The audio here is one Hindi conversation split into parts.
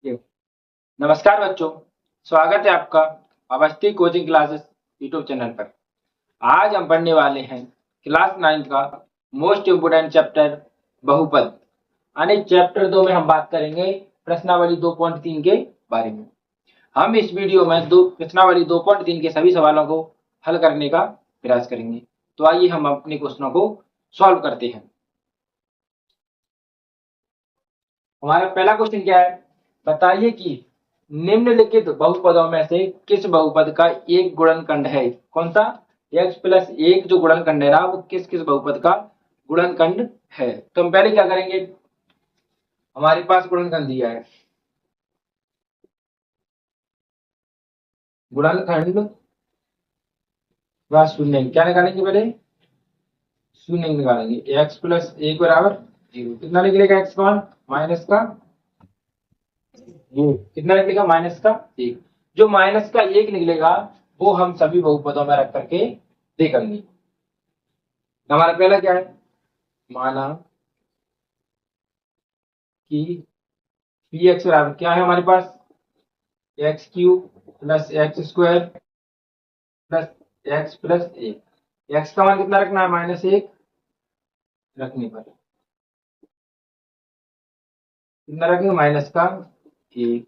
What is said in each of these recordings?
ये। नमस्कार बच्चों, स्वागत है आपका Awasthi coaching classes YouTube channel पर। आज हम पढ़ने वाले हैं क्लास 9 का मोस्ट इम्पोर्टेंट चैप्टर बहुपद। यानी चैप्टर 2 में हम बात करेंगे प्रश्नावली 2.3 के बारे में। हम इस वीडियो में दो प्रश्नावली 2.3 के सभी सवालों को हल करने का प्रयास करेंगे। तो आइए हम अपने क्वेश्चनों को सॉल्व करते हैं। हमारा पहला क्वेश्चन क्या है, बताइए कि निम्नलिखित बहुपदों में से किस बहुपद का एक गुणनखंड है। कौन सा? x+1 जो गुणनखंड है ना, वो किस किस बहुपद का गुणनखंड है। तो हम पहले क्या करेंगे, हमारे पास गुणनखंड दिया है, गुणनखंड व शून्य क्या निकालेंगे, पहले शून्य निकालेंगे। x+1 बराबर 0। कितना निकलेगा x का मान? माइनस का ये कितना निकलेगा? माइनस का 1। जो माइनस का 1 निकलेगा वो हम सभी बहुपदों में रख करके देखेंगे। हमारा पहला क्या है, माना कि पी एक्स बराबर क्या है हमारे पास, x³ plus x² plus x+1। X का मान कितना रखना है? -1 रखने पर कितना रखेंगे? माइनस का 1।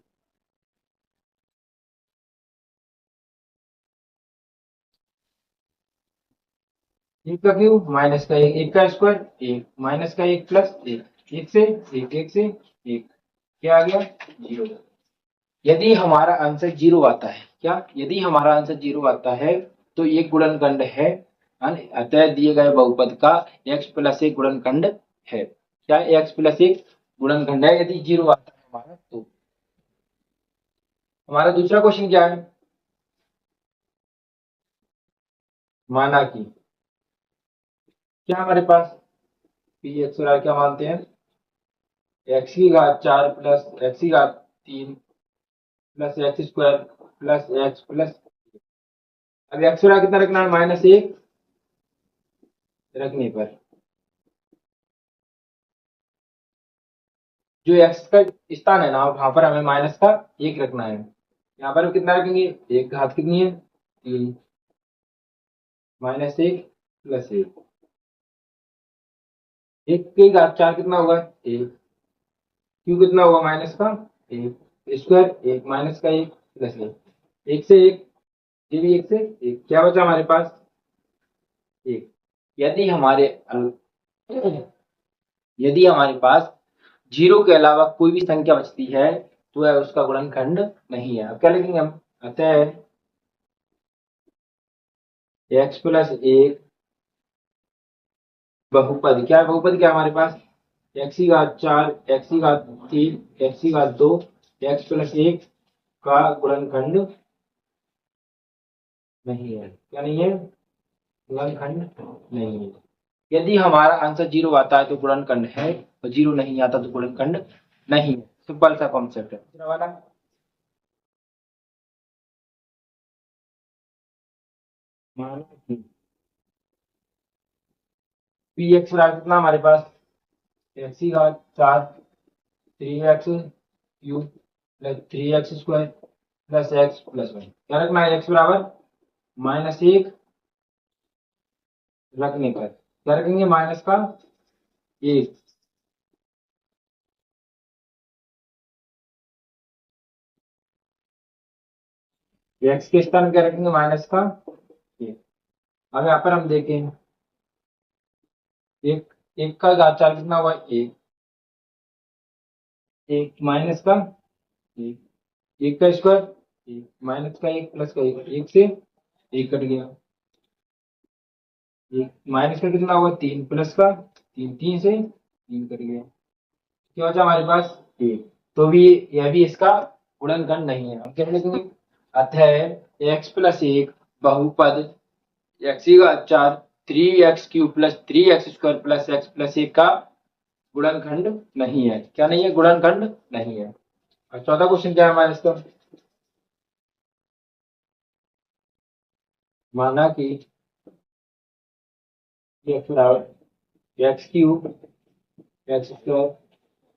एक का क्यूब माइनस का 1, एक का स्क्वायर 1, माइनस का 1 प्लस 1, एक से 1, एक से 1, क्या आ गया? 0। यदि हमारा आंसर 0 आता है, क्या यदि हमारा आंसर 0 आता है तो एक गुणनखंड है, अतः दिए गए बहुपद का x+1 गुणनखंड है। क्या x+1 गुणनखंड है यदि 0 आता है हमारा तो। हमारा दूसरा क्वेश्चन क्या है, माना कि क्या हमारे पास पी एक्स और आर क्या मानते हैं, x⁴ plus x⁴ plus x² plus x plus. अब x² कितना रखना है? -1 रखने पर जो x का स्थान है ना, वहां पर हमें माइनस का 1 रखना है। यहाँ पर हम कितना रखेंगे? 1 घात कितनी है? 3, -1 प्लस 1, 1 की घात 4 कितना होगा? 1, क्यू कितना होगा? माइनस का 1 स्क्वायर 1 माइनस का 1 प्लस 1, 1 से 1, ये भी 1 से 1, क्या बचा हमारे पास? 1। यदि हमारे यदि हमारे पास 0 के अलावा कोई भी संख्या बचती है तो वह उसका गुणनखंड नहीं है। अब क्या लिखेंगे हम, अतः x+1 बहुपद क्या है? बहुपद क्या है हमारे पास? x⁴ x⁴ x⁴ x+1 का गुणनखंड नहीं है। क्या नहीं है? गुणनखंड नहीं है। यदि हमारा आंसर 0 आता है तो गुणनखंड है, और 0 नहीं आता तो गुणनखंड नहीं है। सिंपल सा कॉन्सेप्ट है। दूसरा वाला, माना कि पी एक्स बराबर कितना हमारे पास, x⁴ 3x³ plus 3x² plus x plus 1। क्या रखना है? x बराबर -1 रखने पर क्या रखेंगे? माइनस का 1। x के स्थान क्या रखेंगे? माइनस का 1। अब यहाँ पर हम देखें, एक 1 का घात 4 कितना हुआ? 1, 1 माइनस का 1, 1 का स्क्वायर 1 माइनस का 1 प्लस का 1, 1 से 1 कट गया, 1 माइनस का कितना हुआ? 3 प्लस का 3, 3 से 3 कट गया, क्या बचा हमारे पास? 1। तो भी यह भी इसका गुणनखंड नहीं है। हम क्या लिखेंगे, अतः x+1 बहुपद x⁴ 3x³ plus 3x² plus x plus 1 का गुणनखंड नहीं है। क्या नहीं है? गुणनखंड नहीं है। और चौथा क्वेश्चन क्या है हमारे इसका, माना कि x बराबर x³ x²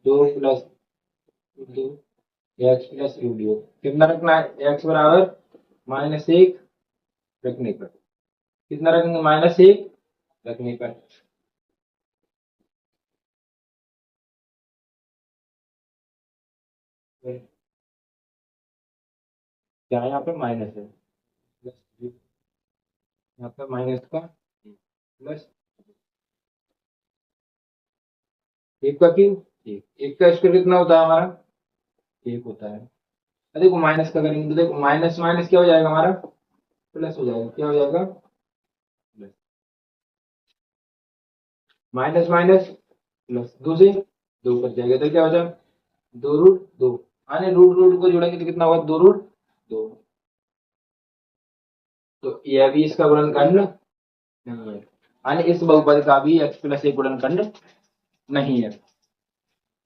2 plus 2 x plus root दो कितना रखना है एक्स बराबर -1 रखने पर कितना रखेंगे -1 रखने पर क्या यहाँ पे माइनस है प्लस यहाँ पे माइनस का प्लस एक का क्यूब एक का स्क्वायर कितना होता है हमारा एक होता है। अब देखो माइनस का करेंगे तो देखो माइनस माइनस क्या हो जाएगा हमारा प्लस हो जाएगा क्या हो जाएगा प्लस माइनस माइनस प्लस दो से दो कट जाएगा तो क्या हो जाएगा दो रूट दो आने रूट रूट को जोड़ेंगे तो कितना होगा दो रूट दो तो यह भी इसका गुणनखंड नहीं है यानी इस बहुपद का भी x प्लस एक गुणनखंड नहीं है।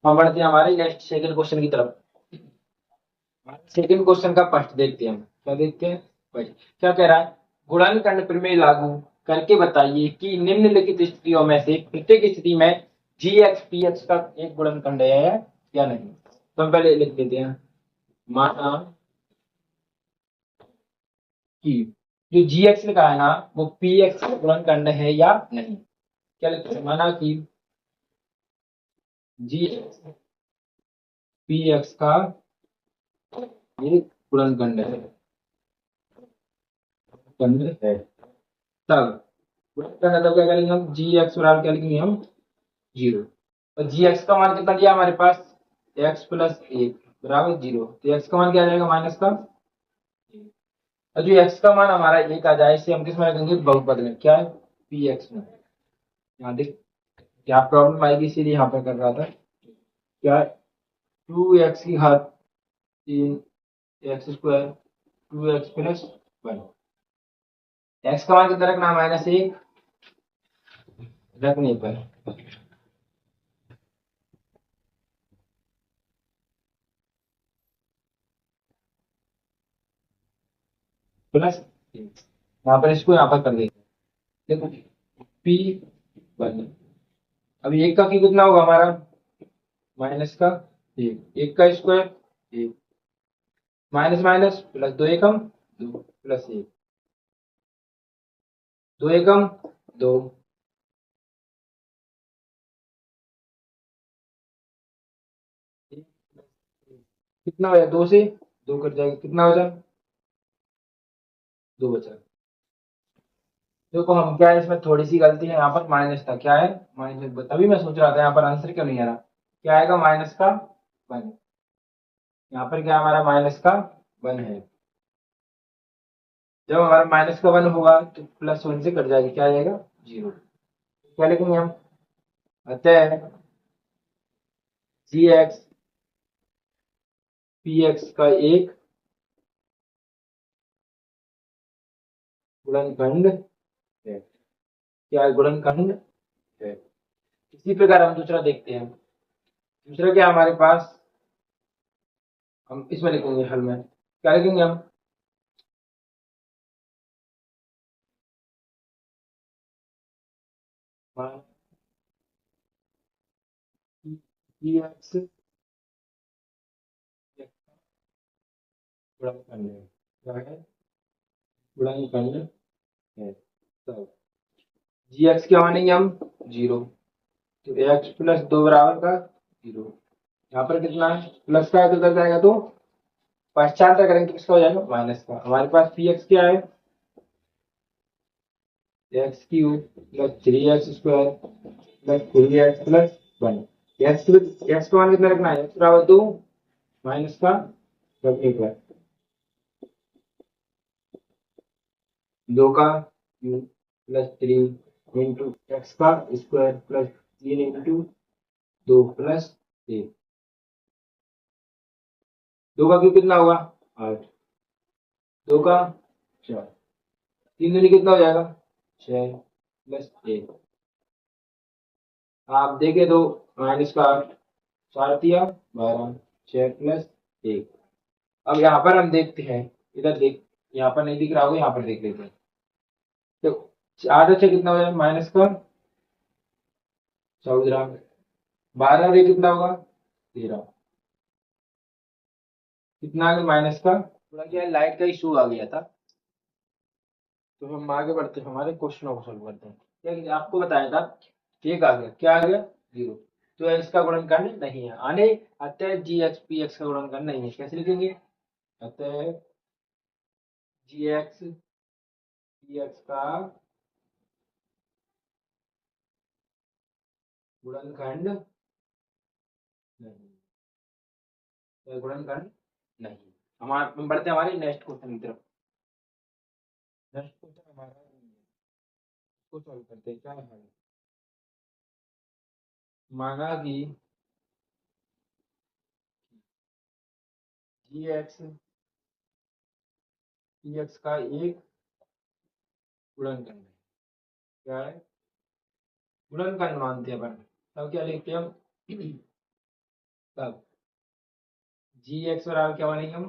हम बढ़ते हैं हमारे नेक्स्ट सेकंड क्वेश्चन की तरफ। सेकंड क्वेश्चन का फर्स्ट देखते हैं क्या देखते हैं फर्स्ट क्या कह रहा है गुणनखंड प्रमेय लागू करके बताइए कि निम्नलिखित स्थितियों में से प्रत्येक स्थिति में जी एक्स पी एक्स का एक गुणनखंड है या नहीं। तो हम पहले लिख देते हैं माना कि जो जी एक्स लिखा है ना वो पी एक्स का गुणनखंड है या नहीं। क्या लिखते हैं माना कि जी पी एक्स का एक गुणनखंड है खंड है तब गुणनखंड मतलब क्या करेंगे हम जी एक्स बराबर क्या लिखेंगे हम जीरो और जी एक्स का मान कितना दिया हमारे पास एक्स प्लस एक बराबर जीरो तो एक्स का मान क्या आ जाएगा माइनस का और जो एक्स का मान हमारा एक आ जाए इसे हम किस में रखेंगे बहुपद में क्या है पी एक्स में। यहाँ देख क्या प्रॉब्लम आएगी इसीलिए यहाँ पर कर रहा था क्या टू एक्स की घात तीन x square two x plus one x का मान कितना रखना -1 रखने पर प्लस यहाँ पर इसको यहाँ पर कर देते हैं देखो पी वन अभी एक का की कितना होगा हमारा माइनस का एक का स्क्वायर एक माइनस माइनस प्लस दो एकम दो प्लस एक दो एकम दो कितना हो जाए दो से दो कट जाएगा कितना हो जाए दो बचा देखो हम क्या है इसमें थोड़ी सी गलती है यहाँ पर माइनस था क्या है माइनस तभी मैं सोच रहा था यहाँ पर आंसर क्यों नहीं आ रहा क्या आएगा माइनस का वन यहाँ पर क्या हमारा माइनस का वन है जब हमारा माइनस का वन होगा तो प्लस वन से कट जाएगा क्या आ जाएगा जीरो क्या लिखेंगे हम अतः जी एक्स पी एक्स का एक गुणनखंड है क्या है गुणनखंड है। इसी प्रकार हम दूसरा देखते हैं दूसरा क्या हमारे पास हम इसमें लिखेंगे हल में क्या लिखेंगे हम पी एक्स गुणनखंड है क्या है गुणनखंड है तब जी एक्स क्या मानेंगे हम जीरो तो एक्स प्लस दो बराबर का जीरो यहाँ पर कितना है प्लस का है तो कर जाएगा तो पश्चांतर करेंगे तो किसका हो जाएगा माइनस का हमारे पास पी एक्स क्या है x cube plus three x square plus three x plus one x का मान कितना रखना है एक्स बराबर दो माइनस का रखने पर दो का cube plus three into x का स्क्वायर प्लस तीन इंटू दो प्लस एक दो का क्यूब कितना होगा आठ दो का चार तीन दूनी कितना हो जाएगा छह प्लस एक आप देखें तो माइनस का आठ चार दिया बारह छह प्लस एक अब यहाँ पर हम देखते हैं इधर देख यहाँ पर नहीं दिख रहा होगा यहाँ पर देख लेते हैं तो आठ और छह कितना हो जाएगा माइनस का चौदह बारह और एक कितना होगा 13 कितना आ गया माइनस का, थोड़ा क्या लाइट का इशू आ गया था। तो हम आगे बढ़ते हैं, हमारे क्वेश्चनों को सोल्व करते हैं। क्या आपको बताया था, एक आ गया, क्या आ गया, जीरो। तो इसका गुणनखंड नहीं है, आने अतः जी एक्स पी एक्स का गुणनखंड नहीं है। कैसे लिखेंगे, अतः जी एक्स पी एक्स का गुणनखंड नहीं, गुणनखंड नहीं। हम बढ़ते हैं हमारे नेक्स्ट क्वेश्चन की तरफ। नेक्स्ट क्वेश्चन हमारा इसको सॉल्व करते हैं। क्या है, माना कि जी एक्स पी एक्स का एक गुणनखंड है। क्या है, गुणनखंड मानते हैं अपन। तब क्या लिखते हैं हम, तब जी एक्स बराबर क्या मानेंगे हम,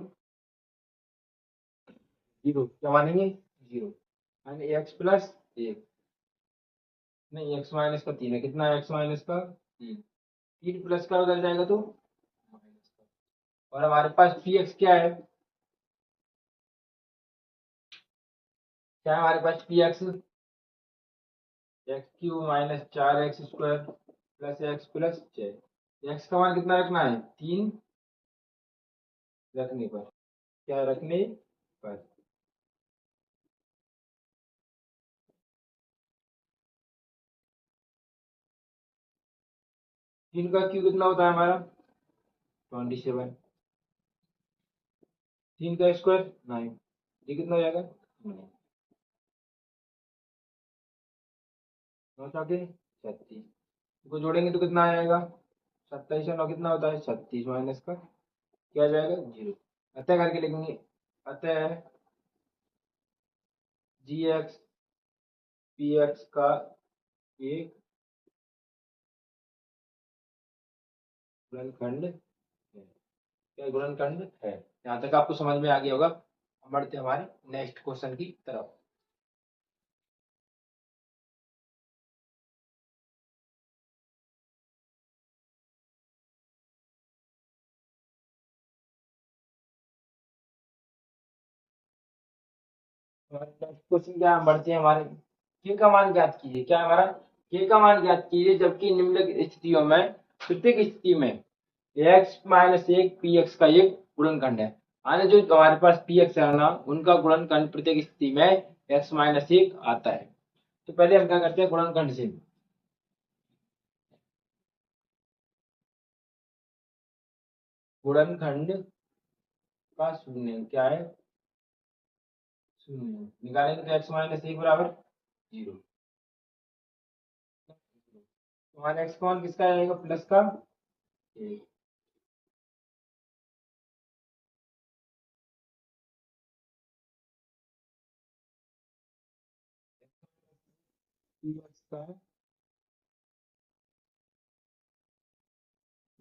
जीरो। क्या मानेंगे, जीरो। यानी एक्स प्लस एक, नहीं एक्स माइनस का तीन है, कितना है एक्स माइनस का तीन, तीन प्लस का उधर जाएगा तो माइनस का। और हमारे पास पी एक्स क्या है, क्या है हमारे पास P x, x cube minus चार x square plus x plus छः। एक्स का मान कितना रखना है, तीन रखने पर, क्या रखने पर, तीन का क्यू कितना होता है हमारा 27, तीन का स्क्वायर 9, ये कितना हो जाएगा 9, नौ चौके 36, इसको जोड़ेंगे तो कितना आ जाएगा, 27 और 9 कितना होता है 36, माइनस का क्या आ जाएगा जीरो। अतः करके लिखेंगे, अतः जी एक्स पी एक्स का एक गुणनखंड है, क्या गुणनखंड है। यहाँ तक आपको समझ में आ गया होगा। हम बढ़ते हैं हमारे नेक्स्ट क्वेश्चन की तरफ। नेक्स्ट क्वेश्चन क्या है, हम बढ़ते हैं हमारे, के का मान ज्ञात कीजिए। क्या है हमारा, के का मान ज्ञात कीजिए जबकि निम्नलिखित स्थितियों में प्रत्येक स्थिति में एक्स माइनस एक पी एक्स का एक गुणनखंड है। आने जो हमारे पास पी एक्स है ना, उनका गुणनखंड प्रत्येक स्थिति में एक्स माइनस एक आता है। तो पहले हम क्या करते हैं, गुणनखंड से, गुणनखंड का शून्य क्या है, शून्य निकालेंगे तो एक्स माइनस एक बराबर जीरो। हमारा एक्स का मान किसका आएगा, प्लस का एक। पी एक्स का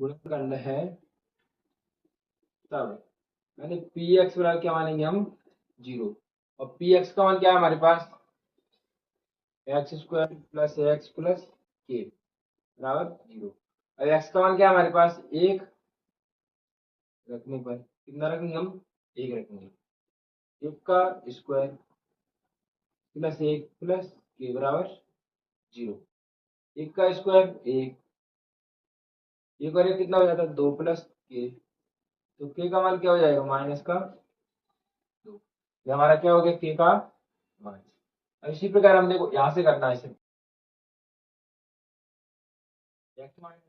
गुणनखंड है, तब यानी पी एक्स बराबर क्या मानेंगे हम, जीरो। और पी एक्स का मान क्या है हमारे पास, एक्स स्क्वायर प्लस के बराबर जीरो। और एक्स का मान क्या है हमारे पास, एक रखने पर कितना रखेंगे हम, एक रखेंगे। एक का स्क्वायर प्लस एक प्लस के बराबर जीरो। एक का स्क्वायर एक, एक और एक कितना हो जाता है दो प्लस के, तो के का मान क्या हो जाएगा माइनस का दो। ये हमारा क्या हो गया, के का मान। अब इसी प्रकार हम देखो यहाँ से करना है इसे, एक्स माइनस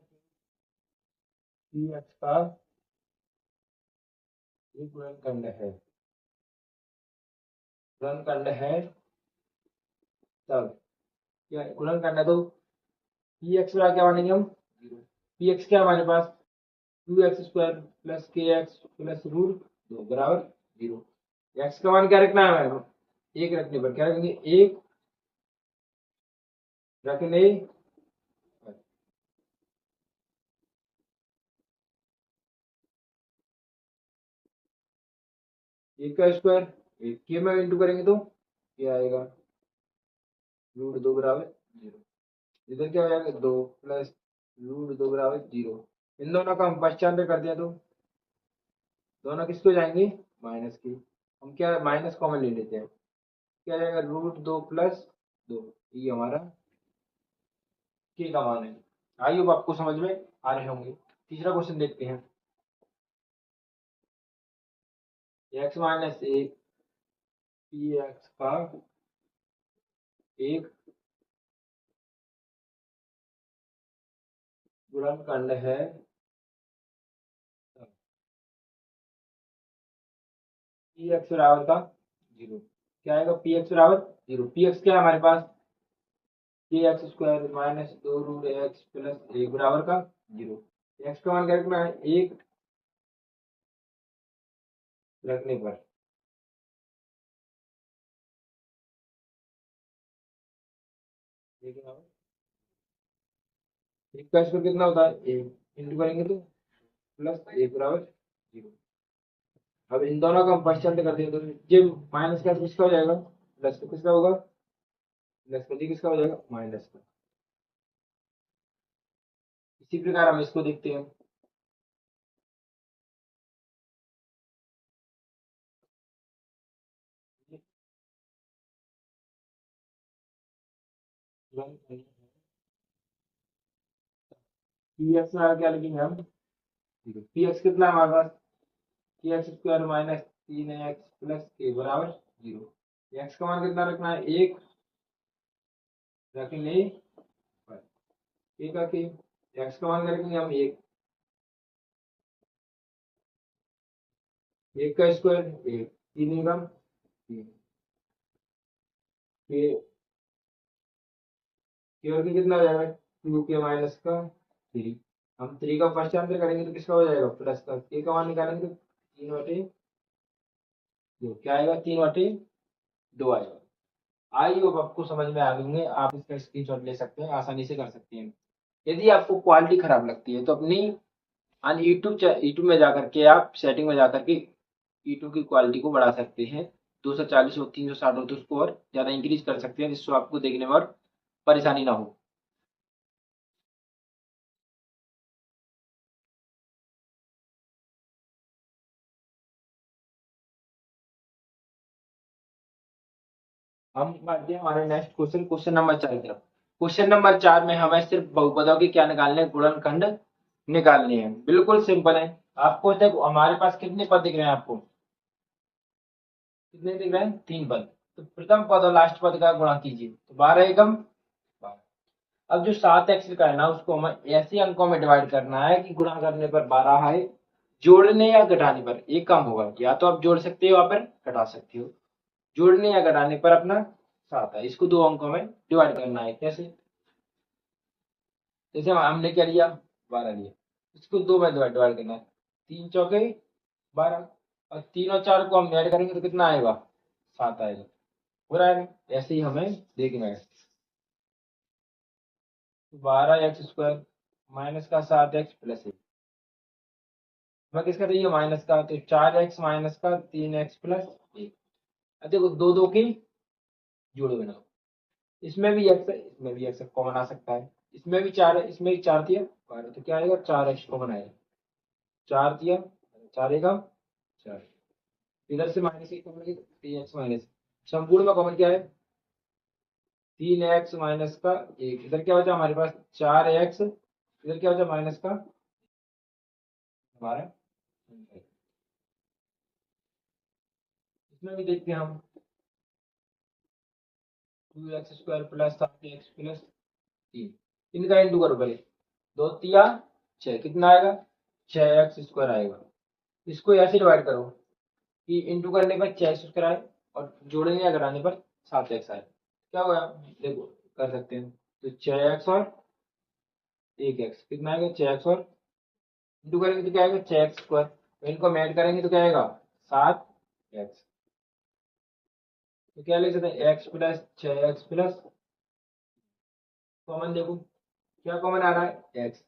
पी एक्स का एक गुणनखंड है, गुणनखंड है, तब क्या गुणनखंड है तो पी एक्स बराबर क्या मानेंगे हम, जीरो। पी एक्स क्या है हमारे पास, टू एक्स स्क्वायर प्लस के एक्स प्लस रूट दो बराबर जीरो। एक्स का मान क्या रखना है हमें, एक रखने पर क्या रखेंगे, एक रखने पर, एक का स्क्वायर एक के में इंटू करेंगे तो क्या आएगा, रूट दो बराबर जीरो। इधर क्या हो जाएगा दो प्लस रूट दो बराबर जीरो। इन दोनों का हम पश्चांतर कर दिया तो दोनों किसको जाएंगे, माइनस की। हम क्या माइनस कॉमन ले लेते हैं, क्या जाएगा √2 + 2, ये हमारा के का मान है। आई होप आपको समझ में आ रहे होंगे। तीसरा क्वेश्चन देखते हैं। x-1 px का एक गुणनखंड है px बराबर का 0। क्या आएगा, px बराबर 0। px क्या है हमारे पास, kx² - 2√x + 1 बराबर का 0। x का मान क्या रखना है, 1 रखने पर एक का स्क्वायर कितना होता है, 1 इंटू करेंगे तो +1 बराबर 0। अब इन दोनों का हम फर्स्ट चंड कर दिया तो ये माइनस का किसका हो जाएगा, प्लस का किसका होगा, प्लस का जी किसका हो जाएगा, माइनस का। इसी प्रकार हम इसको देखते हैं। पी एक्स में क्या लिखेंगे हम, पी एक्स कितना है हमारे पास, px² - 3x + a बराबर 0। एक्स का मान कितना रखना है, 1 रखेंगे पर a का के, एक्स का मान क्या रखेंगे हम, 1, 1 का स्क्वायर 1, 3 का 3, के और के कितना हो जाएगा, 2 के माइनस का 3। हम 3 का फर्स्ट आंसर करेंगे तो किसका हो जाएगा, प्लस का। के का मान निकालेंगे तो 3/2, क्या आएगा, 3/2 आएगा। आई होप आपको समझ में आ गए होंगे। आप इसका स्क्रीनशॉट ले सकते हैं, आसानी से कर सकते हैं। यदि आपको क्वालिटी खराब लगती है तो अपनी यूट्यूब में जाकर के आप सेटिंग में जाकर के यूट्यूब की क्वालिटी को बढ़ा सकते हैं। 240 हो, 360 हो तो उसको और ज़्यादा इंक्रीज कर सकते हैं, जिससे आपको देखने में और परेशानी ना हो। हम बढ़ते हैं हमारे नेक्स्ट क्वेश्चन, क्वेश्चन नंबर 4 की तरफ। क्वेश्चन नंबर 4 में हमें सिर्फ बहुपदों की क्या निकालने हैं, गुणनखंड निकालने हैं। बिल्कुल सिंपल है। आपको देखो हमारे पास कितने पद दिख रहे हैं, आपको कितने दिख रहे हैं, 3 पद। तो प्रथम पद और लास्ट पद का गुणा कीजिए तो 12 एकम 12। अब जो 7x का है ना, उसको हमें ऐसे अंकों में डिवाइड करना है कि गुणा करने पर 12 आए, जोड़ने या घटाने पर एक कम होगा। या तो आप जोड़ सकते हो या फिर घटा सकते हो। जोड़ने या घटाने पर अपना 7 है। इसको दो अंकों में डिवाइड करना है। कैसे, जैसे हमने क्या लिया, 12 लिया, इसको 2 में डिवाइड करना है। 3 चौके 12, और 3 और 4 को हम ऐड करेंगे तो कितना आएगा, 7 आएगा। हो रहा है, ऐसे ही हमें देखना है। 12x² माइनस का 7x + 1, हमें किसका चाहिए, माइनस का। तो 4x माइनस का 3x + 1। अब देखो दो दो की जोड़े बनाओ, इसमें भी x है, इसमें भी x कॉमन आ सकता है। इसमें भी 4 है, इसमें भी 4 दिया 12, तो क्या आएगा, 4x कॉमन आएगा। 4 दिया 4 एका 4, इधर से माइनस एक कॉमन, 3x माइनस, संपूर्ण में कॉमन क्या है, 3x माइनस का 1। इधर क्या बचा हमारे पास, 4x, इधर क्या बचा माइनस का हमारा। इसमें भी देखते हैं हम, 2x² + 7x + 3, इनका इंटू करो पहले। 2 तिया 6, कितना आएगा, 6x² आएगा। इसको ऐसे डिवाइड करो कि इंटू करने पर 6x² आए और जोड़ने या घटाने पर 7x आए। क्या होगा, देखो कर सकते हैं। तो 6x और 1x कितना आएगा, 6x, और इंटू करेंगे तो क्या आएगा, 6x²। तो इनको हम ऐड करेंगे तो क्या आएगा, 7x। तो क्या लिख सकते हैं, x + 6x + कॉमन देखो क्या कॉमन आ रहा है, x।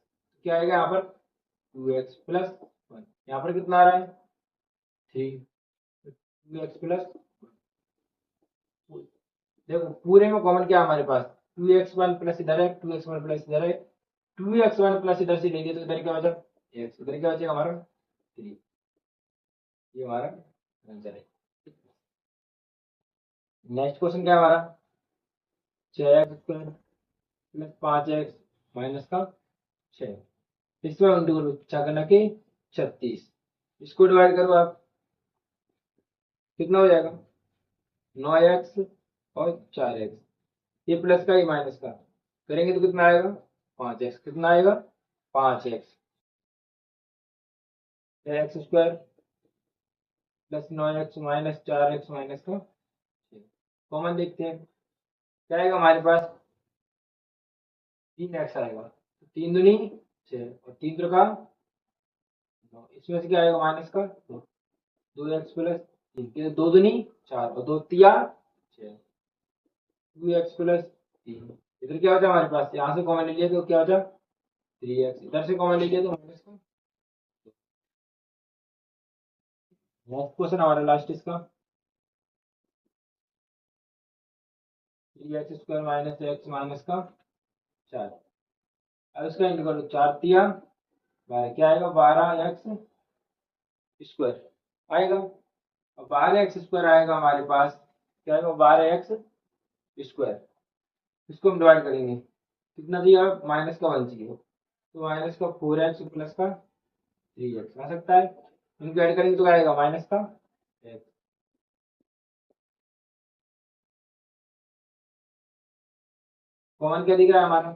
क्या आएगा यहाँ पर, 2x + 1। यहाँ पर कितना आ रहा है, 3। 2x + देखो पूरे में कॉमन क्या है हमारे पास, 2x1 + इधर है, 2x1 + इधर है, 2x1 + इधर से ले लिया तो इधर क्या बचा, x, इधर क्या बचेगा हमारा 3। ये हमारा आंसर है। नेक्स्ट क्वेश्चन क्या है हमारा, 6x² प्लस 5x माइनस का 6, इसमें हम करो 6 के 36, इसको डिवाइड करो आप, कितना हो जाएगा 9x और 4x, ये प्लस का ये माइनस का करेंगे तो कितना आएगा 5x, कितना आएगा 5x, 6x² plus 9x minus 4x minus का 6, कॉमन देखते हैं क्या आएगा हमारे पास 3x आएगा, तो 3 दूनी 6 और 3 त्रिका 9, इसमें से क्या आएगा माइनस का 2, 2x प्लस 3, 2 दूनी 4 और 2 तिया 6, 2x प्लस 3, इधर क्या होता है हमारे पास, यहाँ से कॉमन ले लिया तो क्या होता 3x, इधर से कॉमन ले लिया तो माइनस का। नेक्स्ट क्वेश्चन हमारा लास्ट इसका, 3x² माइनस x माइनस का 4, अब इसका इंटू करो 4 तिया 12, क्या आएगा 12x² आएगा, और 12x² आएगा हमारे पास, क्या आएगा 12x², इसको हम डिवाइड करेंगे, कितना दिया माइनस का 1 चाहिए, तो माइनस का 4x प्लस का 3x आ सकता है, इनको ऐड करेंगे तो क्या आएगा माइनस का x, कॉमन क्या दिख रहा है हमारा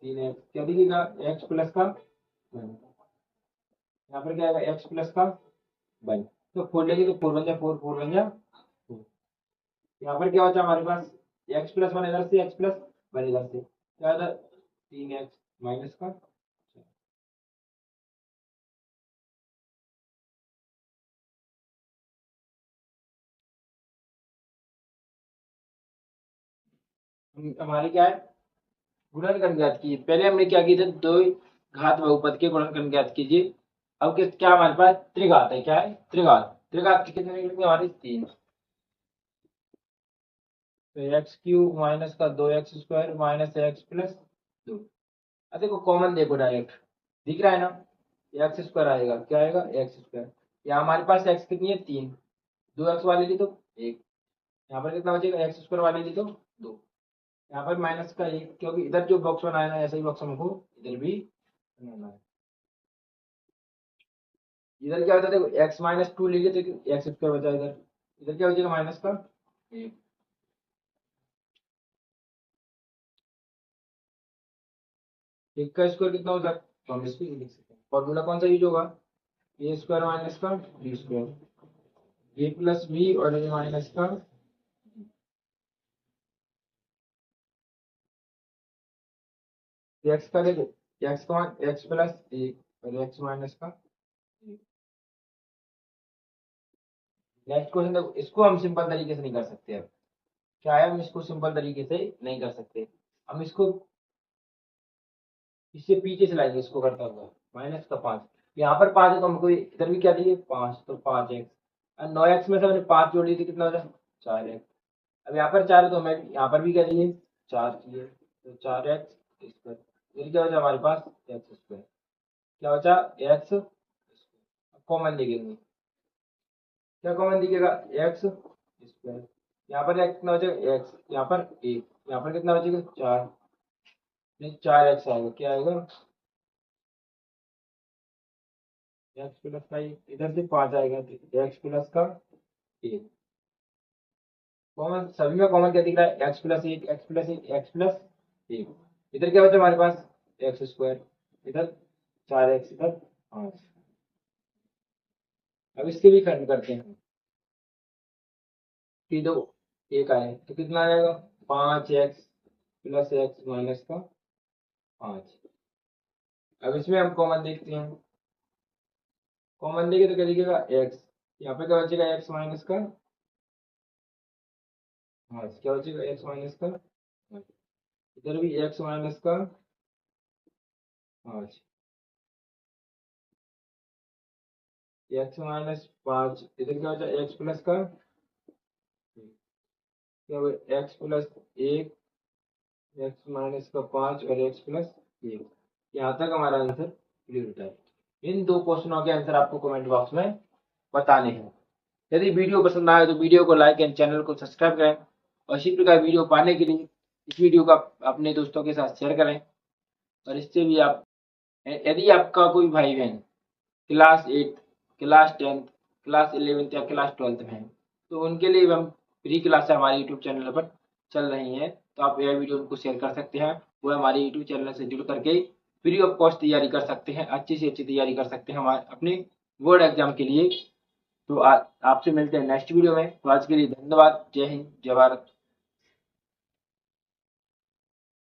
3x, क्या दिखेगा x प्लस का 1, यहाँ पर क्या आएगा x प्लस का 1, तो 4 लेंगे तो 4 बन जाए 4, 4 बन जाए 4, यहाँ पर क्या होता है हमारे पास x+1 इधर से x+1 इधर से, क्या होता है 3x माइनस का 4। हमारी क्या है गुणनखंड ज्ञात कीजिए, पहले हमने क्या किया था दो घात बहुपद के गुणनखंड ज्ञात कीजिए, अब क्या हमारे पास त्रिघात है, क्या है त्रिघात, त्रिघात के कितने निकलेंगे हमारे 3, तो x³ माइनस का 2x² माइनस x+2, अब देखो कॉमन देखो डायरेक्ट दिख रहा है ना, x² आएगा, क्या आएगा x², यहाँ हमारे पास x कितनी है 3, 2x वाले ली तो 1, यहाँ पर कितना बचेगा x² वाले ली तो 2, यहाँ पर माइनस का 1, क्योंकि इधर जो बॉक्स बनाया है ऐसा ही बॉक्स हमको इधर भी बनाना है, इधर क्या होता है देखो x-2 ले लिए तो x² बचा, इधर इधर क्या बचेगा माइनस का 1, एक का स्क्वायर कितना होता है तो हम इसको लिख सकते हैं, फॉर्मूला कौन सा यूज होगा a² माइनस का b², a प्लस बी और a माइनस का, x का देखो x का x प्लस 1 और x माइनस का 1। नेक्स्ट क्वेश्चन देखो, इसको हम सिंपल तरीके से नहीं कर सकते, अब क्या है हम इसको सिंपल तरीके से नहीं कर सकते, हम इसको इससे पीछे से लाएंगे, इसको करता हुआ माइनस का 5, यहाँ पर 5 है तो हमको इधर भी क्या दिए 5, तो 5x, और 9x में से हमने 5 जोड़ लिए तो कितना हो जाए 4x, अब यहाँ पर 4 है तो हमें यहाँ पर भी क्या चाहिए 4 चाहिए, तो 4x², फिर क्या बचा हमारे पास x², क्या बचा x, कॉमन देखेंगे क्या कॉमन दिखेगा x², यहाँ पर कितना बचेगा x, यहाँ पर 1, यहाँ पर कितना बचेगा 4, नहीं 4x आएगा, क्या आएगा एक्स प्लस का 1, इधर से 5 आएगा तो एक्स प्लस का 1, कॉमन सभी में कॉमन क्या दिख रहा है x+1 x+1 x+1, इधर क्या बचा हमारे पास x², इधर 4x, इधर 5, अब इसके भी खंड करते हैं, कि दो एक आए तो कितना आ जाएगा 5x प्लस x माइनस का 5, अब इसमें हम कॉमन देखते हैं, कॉमन देंगे तो क्या दिखेगा x, यहाँ पे क्या बचेगा x माइनस का 5, क्या बचेगा x माइनस का 5, इधर भी x माइनस का 5, x-5, इधर क्या बचा x प्लस का, क्या x+1 x माइनस का 5 और x+1, यहाँ तक हमारा आंसर क्लियर होता है। इन दो क्वेश्चनों के आंसर आपको कमेंट बॉक्स में बताने हैं। यदि वीडियो पसंद आए तो वीडियो को लाइक एंड चैनल को सब्सक्राइब करें और इसी प्रकार वीडियो पाने के लिए इस वीडियो को अपने दोस्तों के साथ शेयर करें। और इससे भी आप, यदि आपका कोई भाई बहन क्लास 8, क्लास 10, क्लास 11 या क्लास 12 में है तो उनके लिए भी हम फ्री क्लास हमारे यूट्यूब चैनल पर चल रही हैं, तो आप यह वीडियो उनको शेयर कर सकते हैं। वो हमारे यूट्यूब चैनल से जुड़ करके फ्री ऑफ कॉस्ट तैयारी कर सकते हैं, अच्छी से अच्छी तैयारी कर सकते हैं हमारे अपने बोर्ड एग्जाम के लिए। तो आपसे मिलते हैं नेक्स्ट वीडियो में। तो आज के लिए धन्यवाद। जय हिंद, जय भारत।